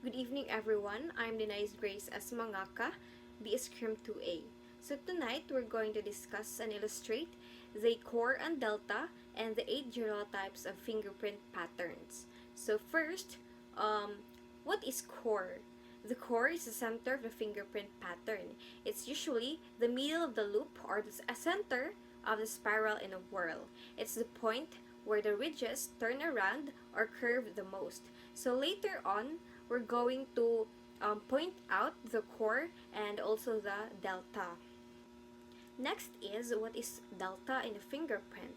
Good evening, everyone. I'm Denise Grace Asmangaka, BSCRIM 2A. So tonight, we're going to discuss and illustrate the core and delta and the 8 general types of fingerprint patterns. So first, what is core? The core is the center of the fingerprint pattern. It's usually the middle of the loop or the center of the spiral in a whirl. It's the point where the ridges turn around or curve the most. So later on, we're going to point out the core and also the delta. Next is what is delta in a fingerprint.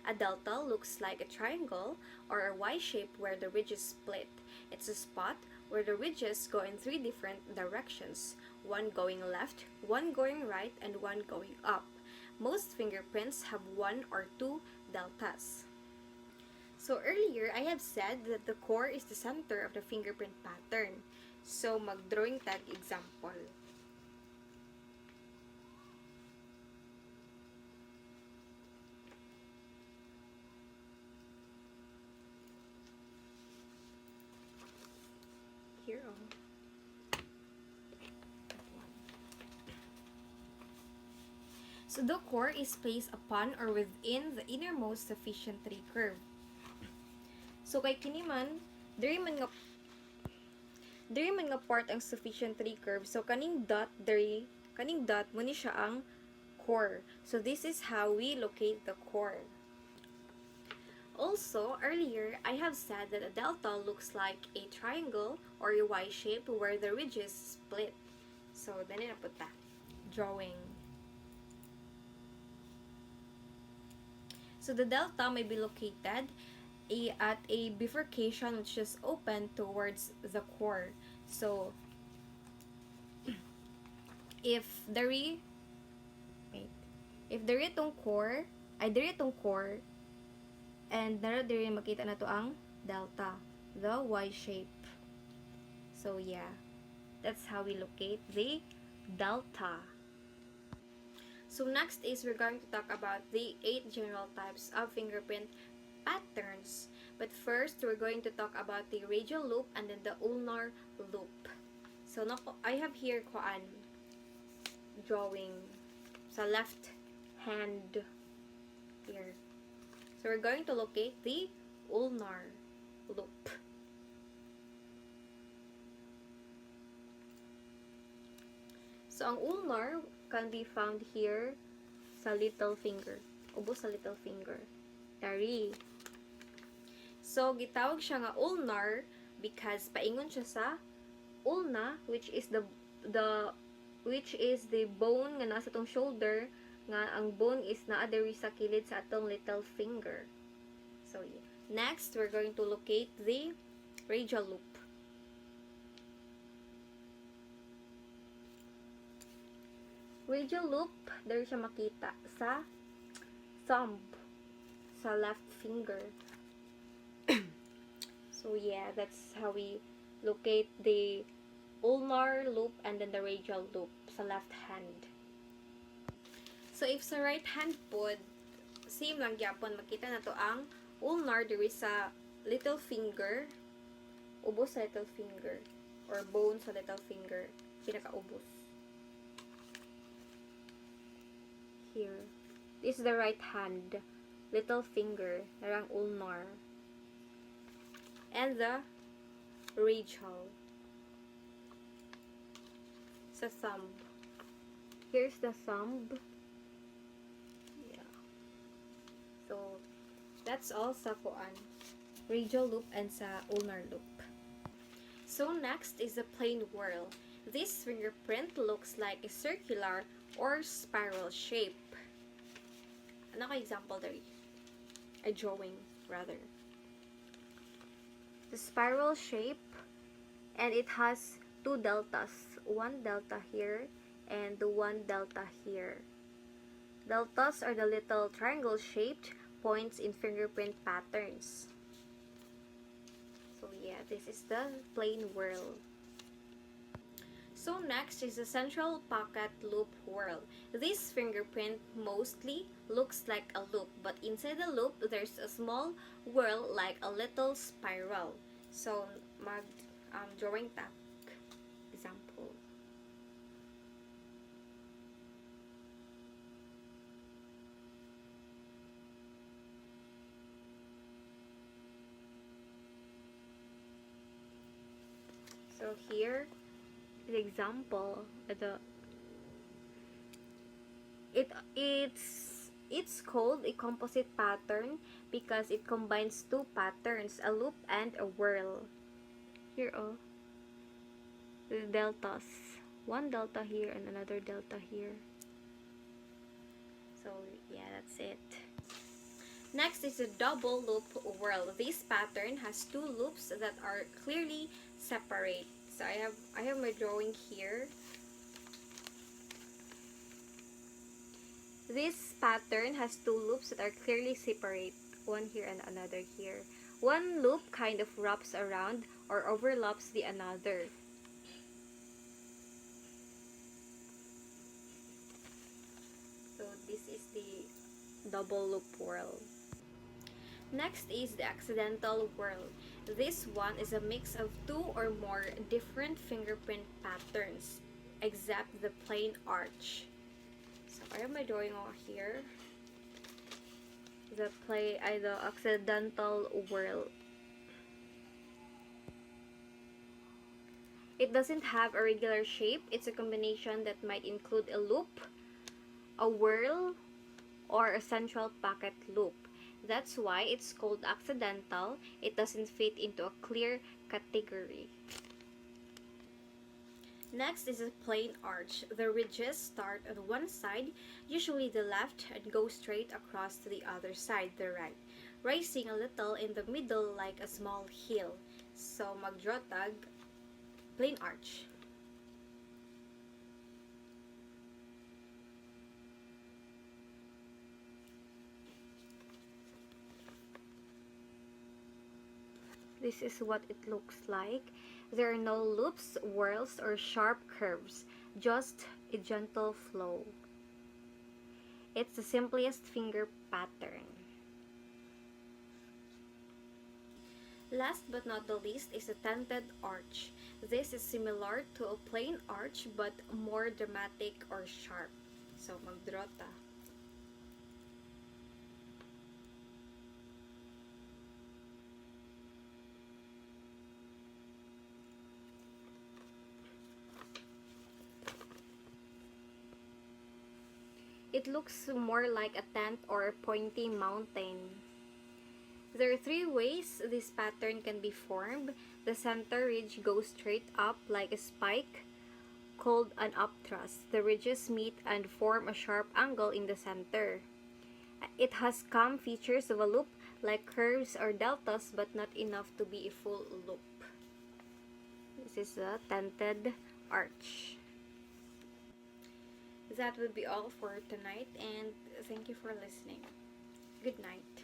A delta looks like a triangle or a Y shape where the ridges split. It's a spot where the ridges go in 3 different directions, one going left, one going right, and one going up. Most fingerprints have 1 or 2 deltas. So earlier, I have said that the core is the center of the fingerprint pattern. So mag-drawing tag example. Here So the core is placed upon or within the innermost sufficient tree curve. So kay kini man, diri man nga part ang sufficient tree curve. So kaning dot mo ni siya ang core. So this is how we locate the core. Also, earlier, I have said that a delta looks like a triangle or a Y shape where the ridges split. So, then na put that. Drawing. So, the delta may be located at a bifurcation which is open towards the core. So, if dari itong core, and diri makita na to ang delta, the Y shape. So yeah, that's how we locate the delta. So next is we're going to talk about the 8 general types of fingerprint patterns. But first, we're going to talk about the radial loop and then the ulnar loop. So I have here drawing sa left hand here. So we're going to locate the ulnar loop. So ang ulnar can be found here sa little finger. Ubos sa little finger. Tari. So gitawag siya nga ulnar because paingon siya sa ulna, which is the bone nga nasa tong shoulder, nga ang bone is naa diri sa kilid sa atong little finger. So yeah. Next, we're going to locate the radial loop. Radial loop, diri siya makita sa thumb, sa left finger. So yeah, that's how we locate the ulnar loop and then the radial loop sa left hand. So if sa right hand pod, same lang gyapon, makita na to ang ulnar diri sa little finger, ubos sa little finger, or bone sa little finger, pinakaubos. Here. This is the right hand, little finger, narang ulnar. And the radial sa thumb. Here's the thumb. So, that's all sa radial loop and sa ulnar loop. So, next is the plain whirl. This fingerprint looks like a circular or spiral shape. Ano ka example dari? A drawing, rather. The spiral shape, and it has 2 deltas. 1 delta here, and 1 delta here. Deltas are the little triangle-shaped points in fingerprint patterns. So yeah, this is the plain whirl. So next is the central pocket loop whirl. This fingerprint mostly looks like a loop, but inside the loop, there's a small whirl like a little spiral. So drawing tack example. So here, the example, it's called a composite pattern because it combines two patterns, a loop and a whirl. Here, oh, the deltas. One delta here and another delta here. So yeah, that's it. Next is a double loop whirl. This pattern has two loops that are clearly separate. So I have my drawing here. This pattern has two loops that are clearly separate, one here and another here. One loop kind of wraps around or overlaps the another. So this is the double loop whirl. Next is the accidental whirl. This one is a mix of two or more different fingerprint patterns, except the plain arch. So I have my drawing over here. The accidental whirl. It doesn't have a regular shape. It's a combination that might include a loop, a whirl, or a central pocket loop. That's why it's called accidental. It doesn't fit into a clear category. Next is a plain arch. The ridges start on one side, usually the left, and go straight across to the other side, the right, rising a little in the middle like a small hill. So magdraw tag, plain arch. This is what it looks like. There are no loops, whirls, or sharp curves, just a gentle flow. It's the simplest finger pattern. Last but not the least is a tented arch. This is similar to a plain arch but more dramatic or sharp. So magdraw ta. It looks more like a tent or a pointy mountain. There are three ways this pattern can be formed. The center ridge goes straight up like a spike, called an upthrust. The ridges meet and form a sharp angle in the center. It has some features of a loop, like curves or deltas, but not enough to be a full loop. This is a tented arch. That would be all for tonight, and thank you for listening. Good night.